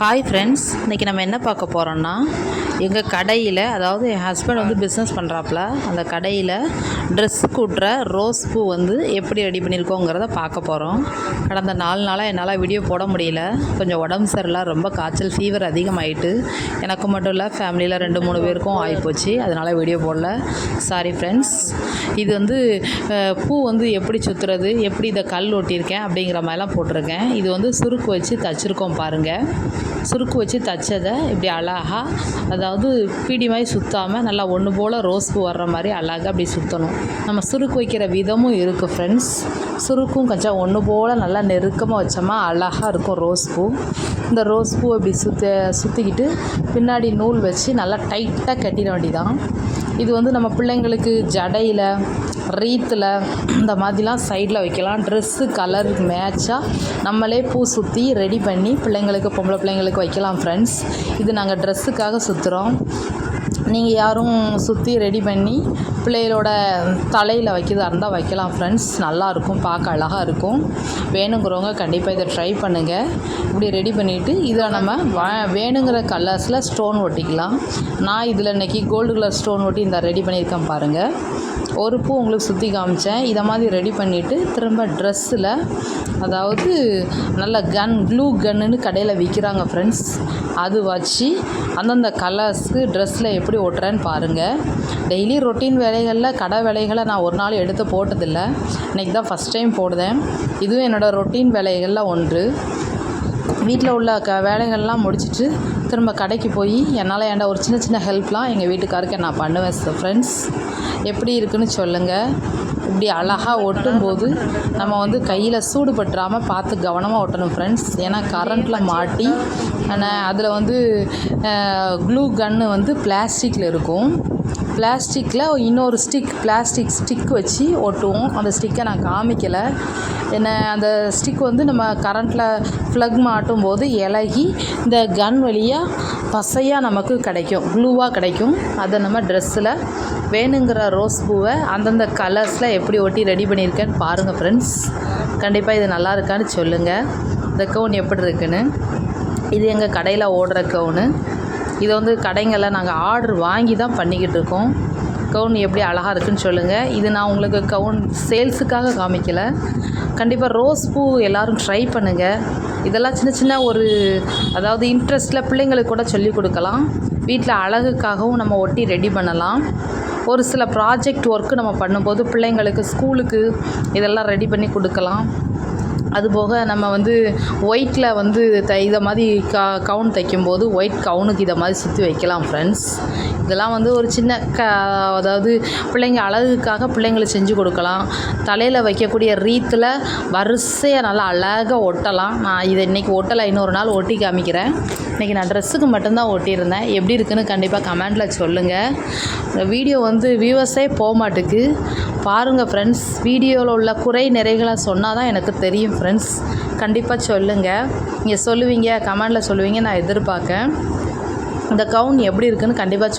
Hi friends, இன்றைக்கி நம்ம என்ன பார்க்க போகிறோன்னா எங்கள் கடையில், அதாவது என் ஹஸ்பண்ட் வந்து பிஸ்னஸ் பண்ணுறாப்புல, அந்த கடையில் ட்ரெஸ் கூட்டுற ரோஸ் பூ வந்து எப்படி ரெடி பண்ணியிருக்கோங்கிறத பார்க்க போகிறோம். கடந்த 4 நாளாக என்னால் வீடியோ போட முடியல. கொஞ்சம் உடம்பு சரியில்லை, ரொம்ப காய்ச்சல், ஃபீவர் அதிகமாகிட்டு. எனக்கு மட்டும் இல்லை, ஃபேமிலியில் 2-3 பேருக்கும் ஆகிப்போச்சு. அதனால் வீடியோ போடல, சாரி ஃப்ரெண்ட்ஸ். இது வந்து பூ வந்து எப்படி சுற்றுறது, எப்படி இதை கல் ஒட்டியிருக்கேன் அப்படிங்கிற மாதிரிலாம் போட்டிருக்கேன். இது வந்து சுருக்கு வச்சு தச்சுருக்கோம் பாருங்கள். சுருக்கு வச்சு தைச்சதை இப்படி அழகாக, அதாவது பீடி மாதிரி சுற்றாமல் நல்லா ஒன்று போல் ரோஸ் பூ வர்ற மாதிரி அழகாக அப்படி சுற்றணும். நம்ம சுருக்கு வைக்கிற விதமும் இருக்குது ஃப்ரெண்ட்ஸ். சுருக்கும் கொஞ்சம் ஒன்று போல் நல்லா நெருக்கமாக வச்சோமா அழகாக இருக்கும் ரோஸ் பூ. இந்த ரோஸ் பூ இப்படி சுற்றிக்கிட்டு பின்னாடி நூல் வச்சு நல்லா டைட்டாக கட்டிட வேண்டியதான். இது வந்து நம்ம பிள்ளைங்களுக்கு ஜடையில், ரீத்தில் இந்த மாதிரிலாம் சைடில் வைக்கலாம். ட்ரெஸ்ஸு கலருக்கு மேட்சாக நம்மளே பூ சுற்றி ரெடி பண்ணி பிள்ளைங்களுக்கு, பொம்பளை பிள்ளைங்களுக்கு வைக்கலாம் ஃப்ரெண்ட்ஸ். இது நாங்கள் ட்ரெஸ்ஸுக்காக சுற்றுறோம். நீங்கள் யாரும் சுற்றி ரெடி பண்ணி பிள்ளைகளோட தலையில் வைக்கிறதா இருந்தால் வைக்கலாம் ஃப்ரெண்ட்ஸ். நல்லாயிருக்கும், பார்க்க அழகாக இருக்கும். வேணுங்கிறவங்க கண்டிப்பாக இதை ட்ரை பண்ணுங்கள். இப்படி ரெடி பண்ணிவிட்டு இதில் நம்ம வேணுங்கிற கலர்ஸில் ஸ்டோன் ஒட்டிக்கலாம். நான் இதில் இன்றைக்கி கோல்டு கலர் ஸ்டோன் ஒட்டி இந்த ரெடி பண்ணியிருக்கேன் பாருங்கள். ஒரு பூ உங்களுக்கு சுற்றி காமிச்சேன். இதை மாதிரி ரெடி பண்ணிவிட்டு திரும்ப ட்ரெஸ்ஸில், அதாவது நல்ல க்ளூ கன்னுன்னு கடையில் விற்கிறாங்க ஃப்ரெண்ட்ஸ். அது வச்சு அந்தந்த கலர்ஸ்க்கு ட்ரெஸ்ஸில் எப்படி ஒட்டுறேன்னு பாருங்கள். டெய்லி ரொட்டீன் வேலைகளில் கடை வேலைகளை நான் ஒரு நாள் எடுத்து போட்டதில்லை. இன்றைக்கி தான் ஃபஸ்ட் டைம் போடுதேன். இதுவும் என்னோடய ரொட்டீன் வேலைகளில் ஒன்று. வீட்டில் உள்ள வேலைகள்லாம் முடிச்சுட்டு திரும்ப கடைக்கு போய் என்னால் ஏன்டா ஒரு சின்ன சின்ன ஹெல்ப்லாம் எங்கள் வீட்டுக்காருக்கு நான் பண்ணுவேன் ஃப்ரெண்ட்ஸ். எப்படி இருக்குன்னு சொல்லுங்கள். இப்படி அழகாக ஒட்டும்போது நம்ம வந்து கையில் சூடு பட்டுறாமல் பார்த்து கவனமாக ஒட்டணும் ஃப்ரெண்ட்ஸ். ஏன்னா கரண்ட்டில் மாட்டி அதில் வந்து க்ளூ கன்னு வந்து பிளாஸ்டிக்கில் இருக்கும். பிளாஸ்டிக்கில் இன்னொரு பிளாஸ்டிக் ஸ்டிக் வச்சு ஒட்டுவோம். அந்த ஸ்டிக்கை நான் காமிக்கலை. அந்த ஸ்டிக் வந்து நம்ம கரண்ட்டில் ப்ளக் மாட்டும் போது இலகி இந்த கன் வழியாக பசையாக நமக்கு கிடைக்கும், க்ளூவாக கிடைக்கும். அதை நம்ம ட்ரெஸ்ஸில் வேணுங்கிற ரோஸ் பூவை அந்தந்த கலர்ஸில் எப்படி ஒட்டி ரெடி பண்ணியிருக்கேன்னு பாருங்கள் ஃப்ரெண்ட்ஸ். கண்டிப்பாக இது நல்லா இருக்கான்னு சொல்லுங்கள். இந்த கவுன் எப்படி இருக்குன்னு. இது எங்கள் கடையில் ஓடுற கவுனு. இதை வந்து கடைங்களில் நாங்கள் ஆர்டர் வாங்கி தான் பண்ணிக்கிட்டு இருக்கோம். கவுன் எப்படி அழகாக இருக்குன்னு சொல்லுங்கள். இது நான் உங்களுக்கு கவுன் சேல்ஸுக்காக காமிக்கலை. கண்டிப்பாக ரோஸ் பூ எல்லோரும் ட்ரை பண்ணுங்கள். இதெல்லாம் சின்ன சின்ன ஒரு, அதாவது இன்ட்ரெஸ்ட்டில் பிள்ளைங்களுக்கு கூட சொல்லிக் கொடுக்கலாம். வீட்டில் அழகுக்காகவும் நம்ம ஒட்டி ரெடி பண்ணலாம். ஒரு சில ப்ராஜெக்ட் ஒர்க்கு நம்ம பண்ணும்போது பிள்ளைங்களுக்கு ஸ்கூலுக்கு இதெல்லாம் ரெடி பண்ணி கொடுக்கலாம். அதுபோக நம்ம வந்து ஒயிட்டில் வந்து இதை மாதிரி கவுன் தைக்கும்போது ஒயிட் கவுனுக்கு இதை மாதிரி சுற்றி வைக்கலாம் ஃப்ரெண்ட்ஸ். இதெல்லாம் வந்து ஒரு சின்ன அதாவது பிள்ளைங்க அழகுக்காக பிள்ளைங்களுக்கு செஞ்சு கொடுக்கலாம். தலையில் வைக்கக்கூடிய ரீத்தில் வரிசையாக நல்லா அழகாக ஒட்டலாம். நான் இதை இன்றைக்கி ஒட்டலை, இன்னொரு நாள் ஒட்டி காமிக்கிறேன். இன்றைக்கி நான் ட்ரெஸ்ஸுக்கு மட்டும்தான் ஒட்டியிருந்தேன். எப்படி இருக்குன்னு கண்டிப்பாக கமெண்டில் சொல்லுங்கள். இந்த வீடியோ வந்து வியூவர்ஸே போக மாட்டுக்கு பாருங்கள் ஃப்ரெண்ட்ஸ். வீடியோவில் உள்ள குறை நிறைகளை சொன்னால் தான் எனக்கு தெரியும் ஃப்ரெண்ட்ஸ். கண்டிப்பாக சொல்லுங்கள். நீங்கள் சொல்லுவீங்க, கமெண்டில் சொல்லுவீங்க, நான் எதிர்பார்க்கேன். இந்த கவுன் எப்படி இருக்குன்னு கண்டிப்பாக